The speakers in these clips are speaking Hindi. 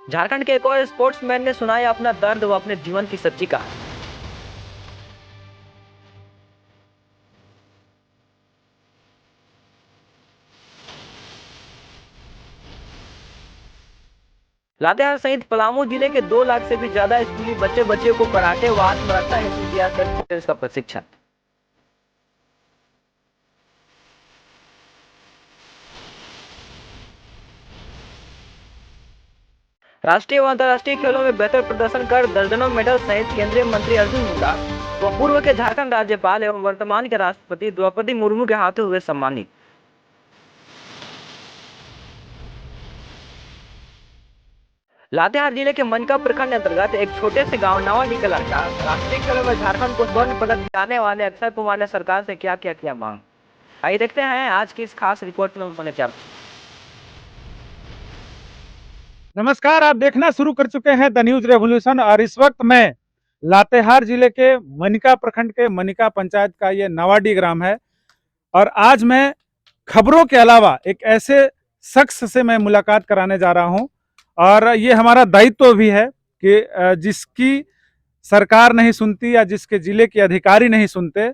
झारखंड के एक और स्पोर्ट्समैन ने सुनाया अपना दर्द व अपने जीवन की सच्ची कहानी। लातेहार सहित पलामू जिले के 2 लाख से भी ज्यादा स्कूली बच्चे को कराटे व आत्मरक्षा हेतु दिया सेल्फ डिफेंस का प्रशिक्षण। राष्ट्रीय व अंतर्राष्ट्रीय खेलों में बेहतर प्रदर्शन कर दर्जनों मेडल सहित केंद्रीय मंत्री अर्जुन मुंडा व पूर्व के झारखंड राज्यपाल एवं वर्तमान के राष्ट्रपति द्रौपदी मुर्मू के हाथों हुए सम्मानित। लातेहार जिले के मनका प्रखंड अंतर्गत एक छोटे से गांव नवाडी का लड़का राष्ट्रीय खेलों में झारखंड को स्वर्ण पदक दिलाने वाले अक्षय कुमार ने सरकार से क्या क्या किया मांग। आइए देखते हैं आज की इस खास रिपोर्ट में उन्होंने क्या। नमस्कार, आप देखना शुरू कर चुके हैं द न्यूज रेवोल्यूशन और इस वक्त मैं लातेहार जिले के मनिका प्रखंड के मनिका पंचायत का ये नवाडी ग्राम है और आज मैं खबरों के अलावा एक ऐसे शख्स से मैं मुलाकात कराने जा रहा हूं और ये हमारा दायित्व भी है कि जिसकी सरकार नहीं सुनती या जिसके जिले के अधिकारी नहीं सुनते,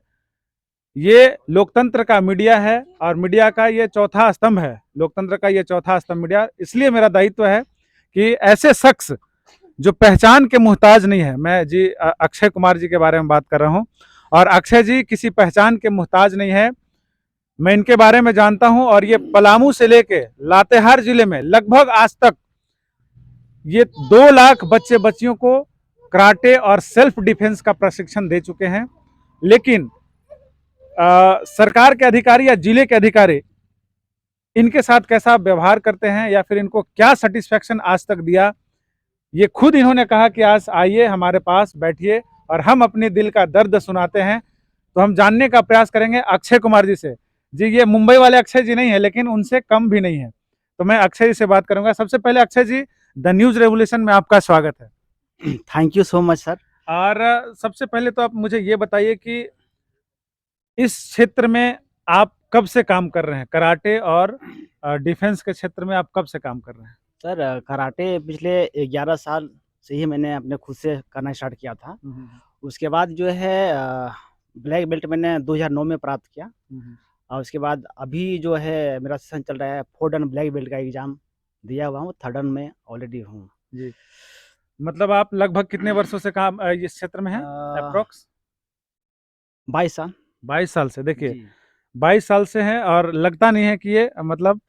ये लोकतंत्र का मीडिया है और मीडिया का ये चौथा स्तंभ है। लोकतंत्र का ये चौथा स्तंभ मीडिया, इसलिए मेरा दायित्व है कि ऐसे शख्स जो पहचान के मुहताज नहीं है, मैं जी अक्षय कुमार जी के बारे में बात कर रहा हूं और अक्षय जी किसी पहचान के मुहताज नहीं है। मैं इनके बारे में जानता हूं और ये पलामू से लेके लातेहार जिले में लगभग आज तक ये 2 लाख बच्चियों को कराटे और सेल्फ डिफेंस का प्रशिक्षण दे चुके हैं। लेकिन सरकार के अधिकारी या जिले के अधिकारी इनके साथ कैसा व्यवहार करते हैं या फिर इनको क्या सेटिस्फेक्शन आज तक दिया, ये खुद इन्होंने कहा कि आज आइए हमारे पास बैठिए और हम अपने दिल का दर्द सुनाते हैं। तो हम जानने का प्रयास करेंगे अक्षय कुमार जी से। जी, ये मुंबई वाले अक्षय जी नहीं है लेकिन उनसे कम भी नहीं है, तो मैं अक्षय जी से बात करूंगा। सबसे पहले अक्षय जी, द न्यूज रेवोल्यूशन में आपका स्वागत है। Thank you so much sir. और सबसे पहले तो आप मुझे ये बताइए कि इस क्षेत्र में आप कब से काम कर रहे हैं, कराटे और डिफेंस के क्षेत्र में आप कब से काम कर रहे हैं? सर कराटे पिछले 11 साल से ही मैंने अपने खुद से करना स्टार्ट किया था। उसके बाद जो है ब्लैक बेल्ट मैंने 2009 में प्राप्त किया और उसके बाद अभी जो है मेरा सेशन चल रहा है 4 डन ब्लैक बेल्ट का एग्जाम दिया हुआ हूँ, 3rd डन में ऑलरेडी हूँ जी। मतलब आप लगभग कितने वर्षों से काम इस क्षेत्र में हैं? अप्रोक्स 22 साल। 22 साल से। देखिए 22 साल से हैं और लगता नहीं है कि ये मतलब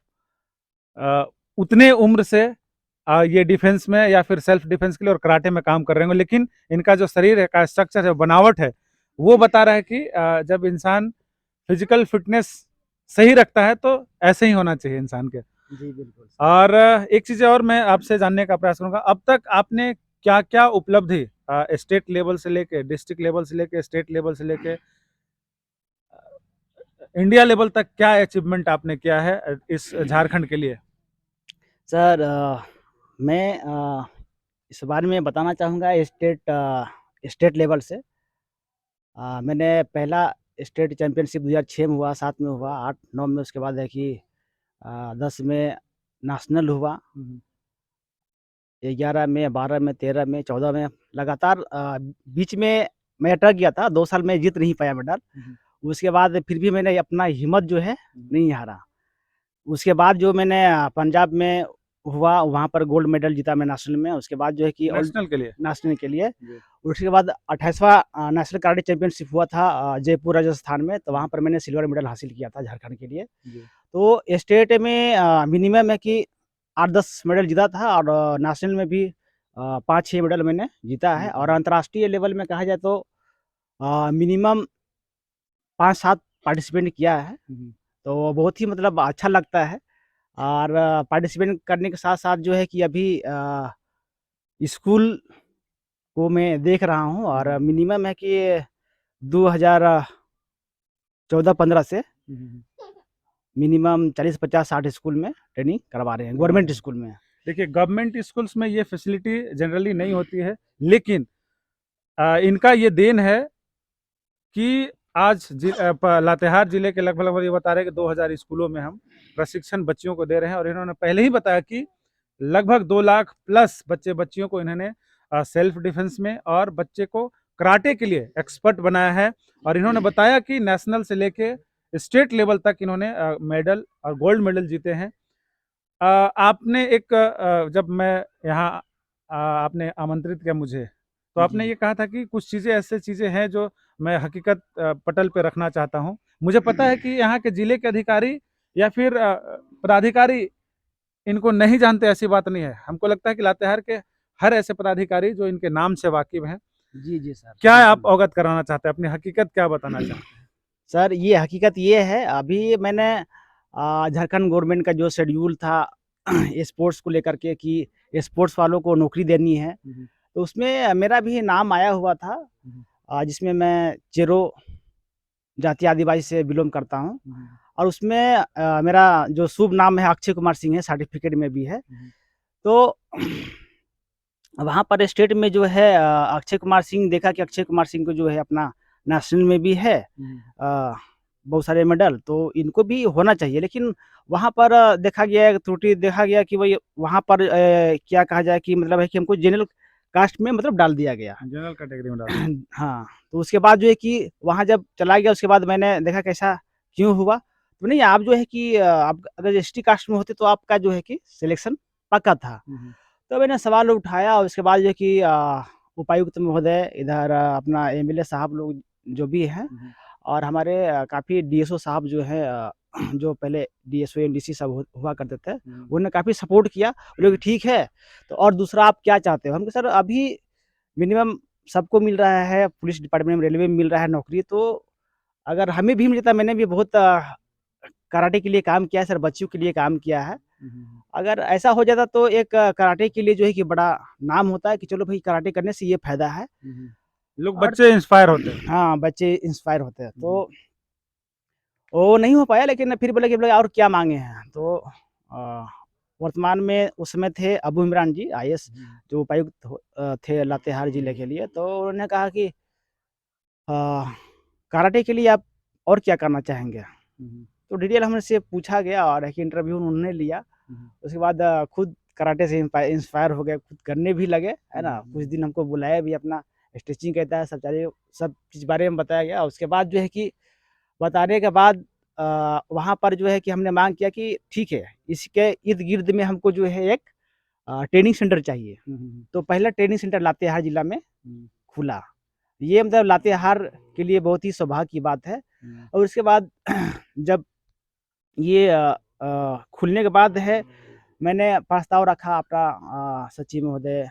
उतने उम्र से ये डिफेंस में या फिर सेल्फ डिफेंस के लिए और कराटे में काम कर रहे होंगे, लेकिन इनका जो शरीर है का स्ट्रक्चर है, बनावट है, वो बता रहा है कि जब इंसान फिजिकल फिटनेस सही रखता है तो ऐसे ही होना चाहिए इंसान के। जी बिल्कुल। और एक चीज़ और मैं आपसे जानने का प्रयास करूंगा, अब तक आपने क्या क्या उपलब्धि स्टेट लेवल से लेके, डिस्ट्रिक्ट लेवल से लेके, स्टेट लेवल से लेके इंडिया लेवल तक क्या अचीवमेंट आपने किया है इस झारखंड के लिए? सर मैं इस बारे में बताना चाहूँगा स्टेट लेवल से मैंने पहला स्टेट चैम्पियनशिप 2006 में हुआ, 7 में हुआ, 8, 9 में, उसके बाद है कि 10 में नेशनल हुआ, 11 में, 12 में, 13 में, 14 में लगातार बीच में मैं अटक गया था, 2 साल में जीत नहीं पाया मेडल। उसके बाद फिर भी मैंने अपना हिम्मत जो है नहीं हारा। उसके बाद जो मैंने पंजाब में हुआ, वहाँ पर गोल्ड मेडल जीता मैं नेशनल में। उसके बाद जो है कि नेशनल के लिए उसके बाद 28वां नेशनल कराटे चैंपियनशिप हुआ था जयपुर राजस्थान में, तो वहाँ पर मैंने सिल्वर मेडल हासिल किया था झारखंड के लिए। तो स्टेट में मिनिमम है कि 8-10 मेडल जीता था और नेशनल में भी 5-6 मेडल मैंने जीता है और अंतर्राष्ट्रीय लेवल में कहा जाए तो मिनिमम 5-7 पार्टिसिपेट किया है। तो बहुत ही मतलब अच्छा लगता है और पार्टिसिपेट करने के साथ साथ जो है कि अभी स्कूल को मैं देख रहा हूँ और मिनिमम है कि 2014-15 से मिनिमम 40-50-60 स्कूल में ट्रेनिंग करवा रहे हैं, गवर्नमेंट स्कूल में। देखिए गवर्नमेंट स्कूल्स में ये फैसिलिटी जनरली नहीं होती है, लेकिन इनका ये देन है कि आज लातेहार जिले के लगभग ये बता रहे हैं कि 2000 स्कूलों में हम प्रशिक्षण बच्चियों को दे रहे हैं और इन्होंने पहले ही बताया कि लगभग 2 लाख प्लस बच्चे बच्चियों को इन्होंने सेल्फ डिफेंस में और बच्चे को कराटे के लिए एक्सपर्ट बनाया है। और इन्होंने बताया कि नेशनल से लेके स्टेट लेवल तक इन्होंने मेडल और गोल्ड मेडल जीते हैं। आपने एक जब मैं यहाँ आपने आमंत्रित किया मुझे, तो आपने जी। ये कहा था कि कुछ चीज़ें ऐसे चीज़ें हैं जो मैं हकीकत पटल पे रखना चाहता हूँ। मुझे पता है कि यहाँ के जिले के अधिकारी या फिर पदाधिकारी इनको नहीं जानते, ऐसी बात नहीं है। हमको लगता है कि लातेहार के हर ऐसे पदाधिकारी जो इनके नाम से वाकिफ़ हैं। जी, जी सर, क्या आप बिल्कुल। अवगत कराना चाहते हैं? अपनी हकीकत क्या बताना चाहते हैं? सर ये हकीकत ये है, अभी मैंने झारखंड गवर्नमेंट का जो शेड्यूल था स्पोर्ट्स को लेकर के कि स्पोर्ट्स वालों को नौकरी देनी है, हुँ, हुँ। तो उसमें मेरा भी नाम आया हुआ था, हुँ, हुँ। जिसमें मैं चेरो जाति आदिवासी से बिलॉन्ग करता हूँ। हुँ, हुँ। और उसमें मेरा जो शुभ नाम है अक्षय कुमार सिंह है, सर्टिफ़िकेट में भी है। हुँ, हुँ। तो वहाँ पर स्टेट में जो है अक्षय कुमार सिंह देखा कि अक्षय कुमार सिंह को जो है अपना नेशनल में भी है हुँ, हुँ। बहुत सारे मेडल, तो इनको भी होना चाहिए। लेकिन वहाँ पर देखा गया एक त्रुटि देखा गया कि भई वहाँ पर क्या कहा जाए कि मतलब है कि हमको जनरल कास्ट में मतलब डाल दिया गया। जनरल कैटेगरी में डाल दिया। हाँ, तो उसके बाद जो है कि वहाँ जब चला गया उसके बाद मैंने देखा कि ऐसा क्यों हुआ? तो नहीं आप जो है कि आप अगर एसटी कास्ट में होते तो आपका जो है कि सिलेक्शन पक्का था। हुँ, हुँ। तो मैंने सवाल उठाया और उसके बाद जो है कि उपायुक्त महोदय इधर अपना एमएलए साहब लोग जो भी हैं हुँ, हुँ। और हमारे काफ़ी डीएसओ साहब जो हैं जो पहले डीएसओ एनडीसी सब हुआ करते थे, हुँ, हुँ। उन्होंने काफ़ी सपोर्ट किया। बोले कि ठीक है, तो और दूसरा आप क्या चाहते हो? हम कहा सर अभी मिनिमम सबको मिल रहा है, पुलिस डिपार्टमेंट में, रेलवे में मिल रहा है नौकरी, तो अगर हमें भी मिलता मैंने भी बहुत कराटे के लिए काम किया है सर, बच्चों के लिए काम किया है। हुँ, हुँ, हुँ। अगर ऐसा हो जाता तो एक कराटे के लिए जो है कि बड़ा नाम होता है कि चलो भई कराटे करने से ये फ़ायदा है हुँ, हुँ। लोग और बच्चे इंस्पायर होते हैं। हाँ, बच्चे इंस्पायर होते हैं। हुँ, हुँ। तो वो नहीं हो पाया लेकिन फिर बोले और क्या माँगे हैं? तो वर्तमान में उस समय थे अबू इमरान जी आईएएस हुँ, जो उपायुक्त थे लातेहार जिले के लिए। तो उन्होंने कहा कि अ, कराटे के लिए आप और क्या करना चाहेंगे? हुँ, हुँ। तो डिटेल हमसे पूछा गया और एक इंटरव्यू उन्होंने लिया। हुँ, हुँ। उसके बाद खुद कराटे से इंस्पायर हो गए, खुद करने भी लगे, है हुँ, ना? हुँ, कुछ हुँ। दिन हमको बुलाया भी अपना स्टिचिंग कहता है सब चीज़ बारे में बताया गया। उसके बाद जो है कि बताने के बाद वहाँ पर जो है कि हमने माँग किया कि ठीक है, इसके इर्द-गिर्द में हमको जो है एक ट्रेनिंग सेंटर चाहिए। हुँ, हुँ, हुँ। तो पहला ट्रेनिंग सेंटर लातेहार जिला में हुँ, खुला। ये मतलब लातेहार के लिए बहुत ही सौभाग्य की बात है। हुँ। और उसके बाद जब ये खुलने के बाद है, मैंने प्रस्ताव रखा अपना सचिव महोदय,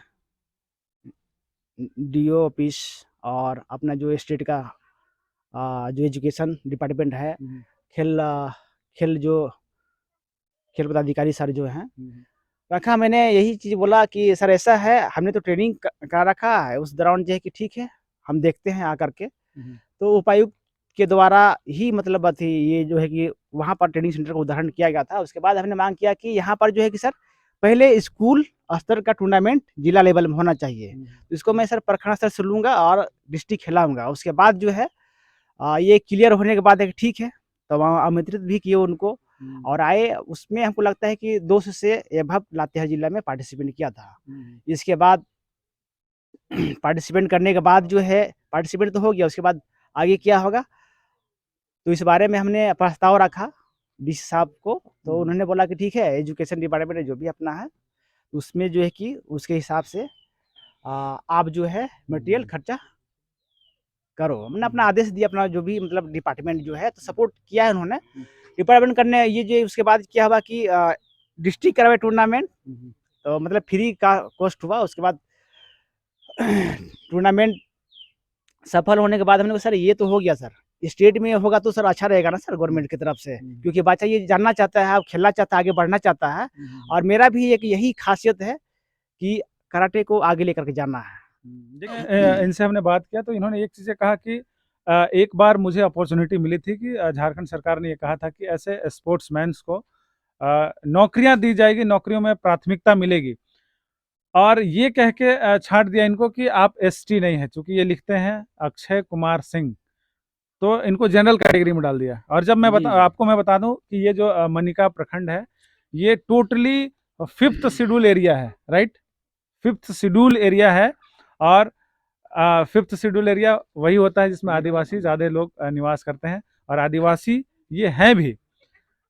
डीओ ऑफिस और अपना जो स्टेट का जो एजुकेशन डिपार्टमेंट है, हुँ, हुँ। खेल खेल जो खेल पदाधिकारी सर जो हैं, हुँ, हुँ। रखा मैंने यही चीज़ बोला कि सर ऐसा है, हमने तो ट्रेनिंग करा रखा है, उस दौरान जो है कि ठीक है, हम देखते हैं आकर के। हुँ, हुँ। तो उपायुक्त के द्वारा ही मतलब थी ये जो है कि वहाँ पर ट्रेनिंग सेंटर का उदाहरण किया गया था। उसके बाद हमने माँग किया कि यहाँ पर जो है कि सर पहले स्कूल स्तर का टूर्नामेंट जिला लेवल में होना चाहिए। हुँ, तो इसको मैं सर प्रखंड स्तर से लूँगा और डिस्ट्रिक्ट खिलाऊँगा। उसके बाद जो है ये क्लियर होने के बाद है कि ठीक है, तो वहाँ आमंत्रित भी किए उनको हुँ। और आए। उसमें हमको लगता है कि 200 से एबव लातेहार जिला में पार्टिसिपेट किया था। हुँ, हुँ। इसके बाद पार्टिसिपेट करने के बाद जो है पार्टिसिपेट तो हो गया, उसके बाद आगे क्या होगा? तो इस बारे में हमने प्रस्ताव रखा डीसी साहब को, तो हुँ, उन्होंने बोला कि ठीक है, एजुकेशन डिपार्टमेंट ने जो भी अपना है, उसमें जो है कि उसके हिसाब से आप जो है मटेरियल हुँ। खर्चा करो। हमने अपना हुँ, आदेश दिया, अपना जो भी मतलब डिपार्टमेंट जो है, तो हुँ। सपोर्ट किया है उन्होंने। हुँ, डिपार्टमेंट करने ये जो उसके बाद क्या हुआ कि डिस्ट्रिक्ट करवाए टूर्नामेंट, हुँ, हुँ। तो मतलब फ्री का कॉस्ट हुआ। उसके बाद टूर्नामेंट सफल होने के बाद हमने कहा सर ये तो हो गया सर, स्टेट में होगा तो सर अच्छा रहेगा ना सर हुँ, गवर्नमेंट की तरफ से, हुँ। क्योंकि बच्चा ये जानना चाहता है, खेलना चाहता है, आगे बढ़ना चाहता है। हुँ, हुँ, हुँ। और मेरा भी एक यही खासियत है कि कराटे को आगे लेकर के जाना है। देखिए इनसे हमने बात किया तो इन्होंने एक चीज़ें कहा कि एक बार मुझे अपॉर्च्युनिटी मिली थी कि झारखंड सरकार ने ये कहा था कि ऐसे स्पोर्ट्समैन्स को नौकरियाँ दी जाएगी, नौकरियों में प्राथमिकता मिलेगी। और ये कह के छाँट दिया इनको कि आप एसटी नहीं हैं, चूँकि ये लिखते हैं अक्षय कुमार सिंह, तो इनको जनरल कैटेगरी में डाल दिया। और जब मैं जी, जी। आपको मैं बता दूँ कि ये जो मनिका प्रखंड है, ये टोटली 5th शेड्यूल एरिया है, राइट? 5th शेड्यूल एरिया है और 5th शेड्यूल एरिया वही होता है जिसमें आदिवासी ज़्यादा लोग निवास करते हैं और आदिवासी ये हैं भी।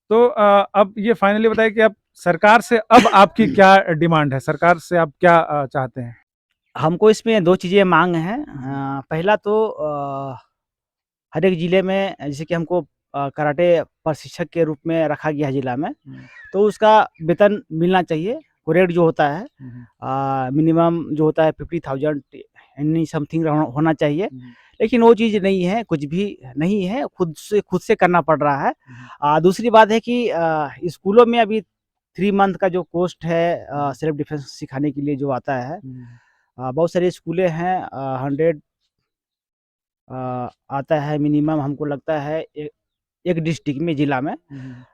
तो अब ये फाइनली बताइए कि अब सरकार से अब आपकी क्या डिमांड है? सरकार से आप क्या चाहते हैं? हमको इसमें 2 चीज़ें माँग हैं। पहला तो हर एक ज़िले में जैसे कि हमको कराटे प्रशिक्षक के रूप में रखा गया है ज़िला में, तो उसका वेतन मिलना चाहिए। रेट जो होता है मिनिमम जो होता है 50,000 एनी समथिंग होना चाहिए। लेकिन वो चीज़ नहीं है, कुछ भी नहीं है, खुद से करना पड़ रहा है। दूसरी बात है कि स्कूलों में अभी 3 मंथ का जो कोर्स है सेल्फ डिफेंस सिखाने के लिए जो आता है, बहुत सारे स्कूलें हैं 100 आता है मिनिमम, हमको लगता है एक डिस्ट्रिक्ट में, ज़िला में।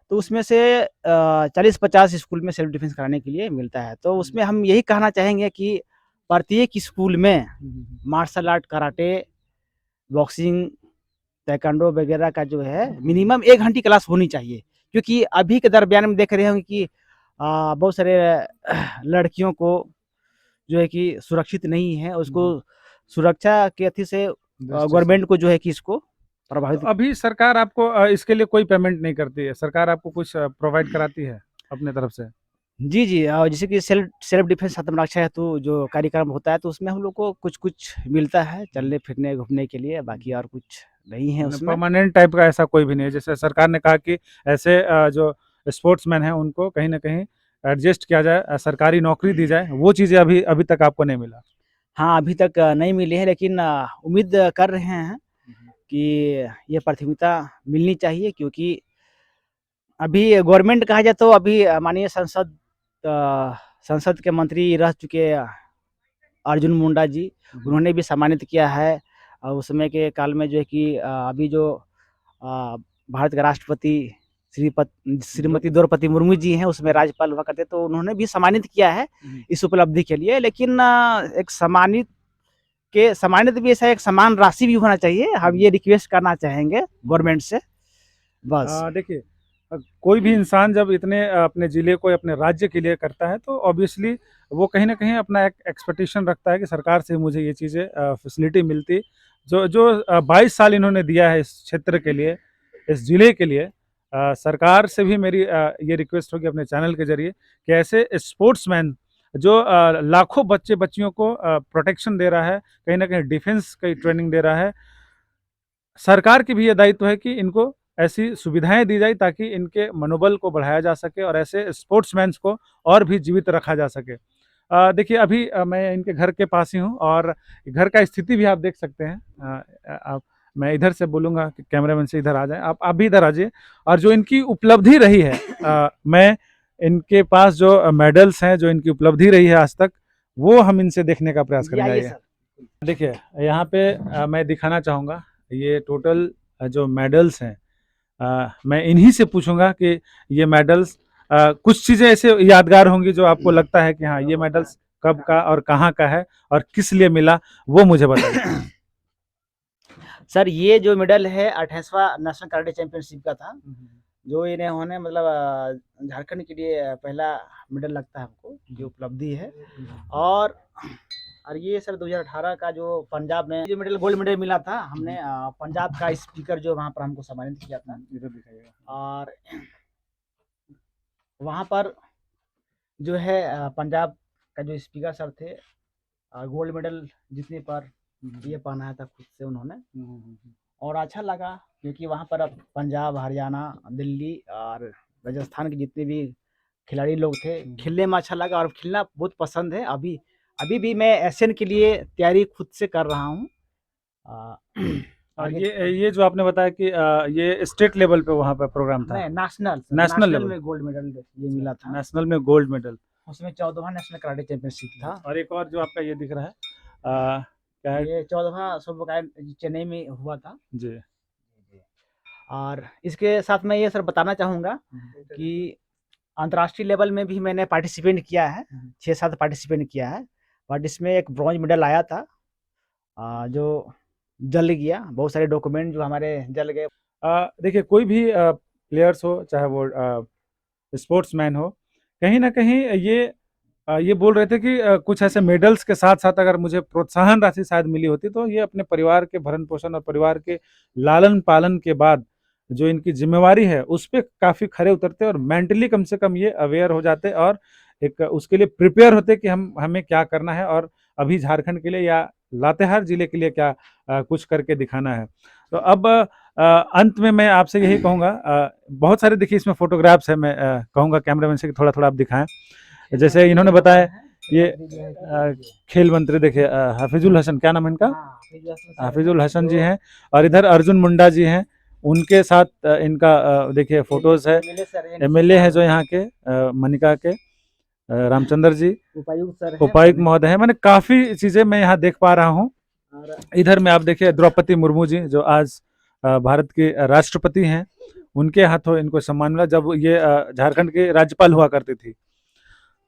तो उसमें से 40-50 स्कूल में सेल्फ डिफेंस कराने के लिए मिलता है। तो उसमें हम यही कहना चाहेंगे कि प्रत्येक स्कूल में martial art, karate, boxing, taekwondo वगैरह का जो है मिनिमम 1 घंटे क्लास होनी चाहिए। क्योंकि अभी के दरमियान में देख रहे होंगे कि बहुत सारे लड़कियों को जो है कि सुरक्षित नहीं है, उसको सुरक्षा के अथी से गवर्नमेंट को जो है कि इसको प्रभावित तो अभी सरकार आपको इसके लिए कोई पेमेंट नहीं करती है, सरकार आपको कुछ प्रोवाइड कराती है अपने तरफ से? जी, जी। जैसे कि सेल्फ डिफेंस आत्मरक्षा हेतु जो कार्यक्रम होता है, तो उसमें हम लोग को कुछ-कुछ मिलता है चलने-फिरने, घूमने के लिए, बाकी और कुछ नहीं है उसमें। परमानेंट टाइप का ऐसा कोई भी नहीं है, जैसे सरकार ने कहा कि ऐसे जो स्पोर्ट्समैन हैं उनको कहीं न कहीं एडजस्ट किया जाए, सरकारी नौकरी दी जाए, वो चीज़ें अभी अभी तक आपको नहीं मिला? हाँ, अभी तक नहीं मिली है, लेकिन उम्मीद कर रहे हैं कि ये प्राथमिकता मिलनी चाहिए, क्योंकि अभी गवर्नमेंट कहा जाए तो अभी माननीय संसद के मंत्री रह चुके अर्जुन मुंडा जी, उन्होंने भी सम्मानित किया है। उस समय के काल में जो है कि अभी जो भारत के राष्ट्रपति श्रीमती द्रौपदी मुर्मू जी हैं, उसमें राज्यपाल हुआ करते, तो उन्होंने भी सम्मानित किया है इस उपलब्धि के लिए। लेकिन एक सम्मानित भी ऐसा एक समान राशि भी होना चाहिए। हम ये रिक्वेस्ट करना चाहेंगे गवर्नमेंट से, बस। देखिए कोई भी इंसान जब इतने अपने ज़िले को, अपने राज्य के लिए करता है, तो ऑब्वियसली वो कहीं न कहीं अपना एक एक्सपेक्टेशन रखता है कि सरकार से मुझे ये चीज़ें फैसिलिटी मिलती। जो जो 22 साल इन्होंने दिया है इस क्षेत्र के लिए, इस ज़िले के लिए, सरकार से भी मेरी ये रिक्वेस्ट होगी अपने चैनल के ज़रिए कि ऐसे स्पोर्ट्समैन जो लाखों बच्चियों को प्रोटेक्शन दे रहा है, कहीं न कहीं डिफेंस की ट्रेनिंग दे रहा है, सरकार की भी ये दायित्व है कि इनको ऐसी सुविधाएँ दी जाए ताकि इनके मनोबल को बढ़ाया जा सके और ऐसे स्पोर्ट्समैन्स को और भी जीवित रखा जा सके। देखिए अभी मैं इनके घर के पास ही हूँ और घर का स्थिति भी आप देख सकते हैं। आप मैं इधर से बोलूँगा कि कैमरामैन से इधर आ जाएँ, आप भी इधर आ जाइए। और जो इनकी उपलब्धि रही है, मैं इनके पास जो मेडल्स हैं, जो इनकी उपलब्धि रही है आज तक, वो हम इनसे देखने का प्रयास करेंगे। आइए आइए। सर। देखिए यहाँ पे मैं दिखाना चाहूँगा ये टोटल जो मेडल्स हैं, मैं इन्हीं से पूछूंगा कि ये मेडल्स, कुछ चीज़ें ऐसे यादगार होंगी जो आपको लगता है कि हाँ ये मेडल्स कब का और कहाँ का है और किस लिए मिला, वो मुझे बताइए। सर, ये जो मेडल है 28वां नेशनल कराटे चैंपियनशिप का था, जो इन्होंने मतलब झारखंड के लिए पहला मेडल लगता है हमको, जो उपलब्धि है। और ये सर 2018 का जो पंजाब में जो मेडल, गोल्ड मेडल मिला था, हमने पंजाब का स्पीकर जो वहाँ पर हमको सम्मानित किया था। इधर दिखाइएगा। और वहाँ पर जो है पंजाब का जो स्पीकर सर थे, गोल्ड मेडल जीतने पर ये पहनाया था खुद से उन्होंने, और अच्छा लगा क्योंकि वहाँ पर अब पंजाब, हरियाणा, दिल्ली और राजस्थान के जितने भी खिलाड़ी लोग थे, खेलने में अच्छा लगा और खेलना बहुत पसंद है। अभी भी मैं एशियन के लिए तैयारी खुद से कर रहा हूँ। और ये जो आपने बताया कि ये स्टेट लेवल पे वहाँ पे प्रोग्राम था? नेशनल लेवल में गोल्ड मेडल ये मिला था। नेशनल में गोल्ड मेडल, उसमें 14वां नेशनल कराटे चैंपियनशिप था। और एक और जो आपका ये दिख रहा है क्या है? ये 14वां सुपर चेन्नई में हुआ था जी। और इसके साथ मैं ये सर बताना चाहूँगा कि अंतर्राष्ट्रीय लेवल में भी मैंने पार्टिसिपेट किया है, 6-7 पार्टिसिपेट किया है, बट इसमें एक ब्रॉन्ज मेडल आया था जो जल गया। बहुत सारे डॉक्यूमेंट जो हमारे जल गए। देखिए कोई भी प्लेयर्स हो, चाहे वो स्पोर्ट्समैन हो, कहीं ना कहीं ये बोल रहे थे कि कुछ ऐसे मेडल्स के साथ साथ अगर मुझे प्रोत्साहन राशि शायद मिली होती तो ये अपने परिवार के भरण पोषण और परिवार के लालन पालन के बाद जो इनकी जिम्मेवारी है उस पर काफ़ी खरे उतरते और मेंटली कम से कम ये अवेयर हो जाते और एक उसके लिए प्रिपेयर होते कि हमें क्या करना है और अभी झारखंड के लिए या लातेहार जिले के लिए क्या कुछ करके दिखाना है। तो अब अंत में मैं आपसे यही कहूँगा, बहुत सारे देखिए इसमें फोटोग्राफ्स है, मैं कहूँगा कैमरामैन से कि थोड़ा थोड़ा आप दिखाएं। जैसे इन्होंने बताया ये खेल मंत्री देखिए हाफिजुल हसन, क्या नाम है इनका, हाफिजुल हसन जी हैं, और इधर अर्जुन मुंडा जी हैं, उनके साथ इनका देखिए फोटोज है। एमएलए है जो यहाँ के मनिका के रामचंद्र जी, उपायुक्त महोदय है। मैंने काफी चीजें मैं यहाँ देख पा रहा हूँ। इधर में आप देखिए द्रौपदी मुर्मू जी जो आज भारत के राष्ट्रपति हैं, उनके हाथों इनको सम्मान मिला जब ये झारखंड के राज्यपाल हुआ करती थी।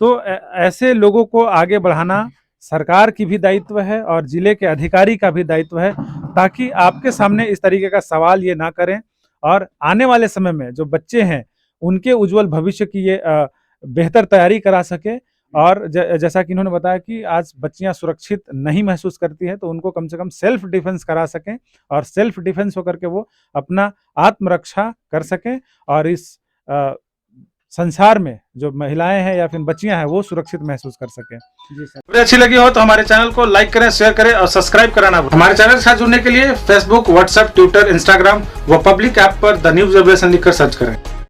तो ऐसे लोगों को आगे बढ़ाना सरकार की भी दायित्व है और जिले के अधिकारी का भी दायित्व है, ताकि आपके सामने इस तरीके का सवाल ये ना करें और आने वाले समय में जो बच्चे हैं उनके उज्जवल भविष्य की ये बेहतर तैयारी करा सके। और जैसा कि इन्होंने बताया कि आज बच्चियां सुरक्षित नहीं महसूस करती हैं तो उनको कम से कम सेल्फ डिफेंस करा सकें और सेल्फ डिफेंस होकर के वो अपना आत्मरक्षा कर सकें और इस संसार में जो महिलाएं हैं या फिर बच्चियां हैं वो सुरक्षित महसूस कर सकें। जी सर। वीडियो अच्छी लगी हो तो हमारे चैनल को लाइक करें, शेयर करें और सब्सक्राइब कराना। हमारे चैनल के साथ जुड़ने के लिए फेसबुक, व्हाट्सएप, ट्विटर, इंस्टाग्राम व पब्लिक ऐप पर द न्यूज़ रेवोल्यूशन लिखकर सर्च करें।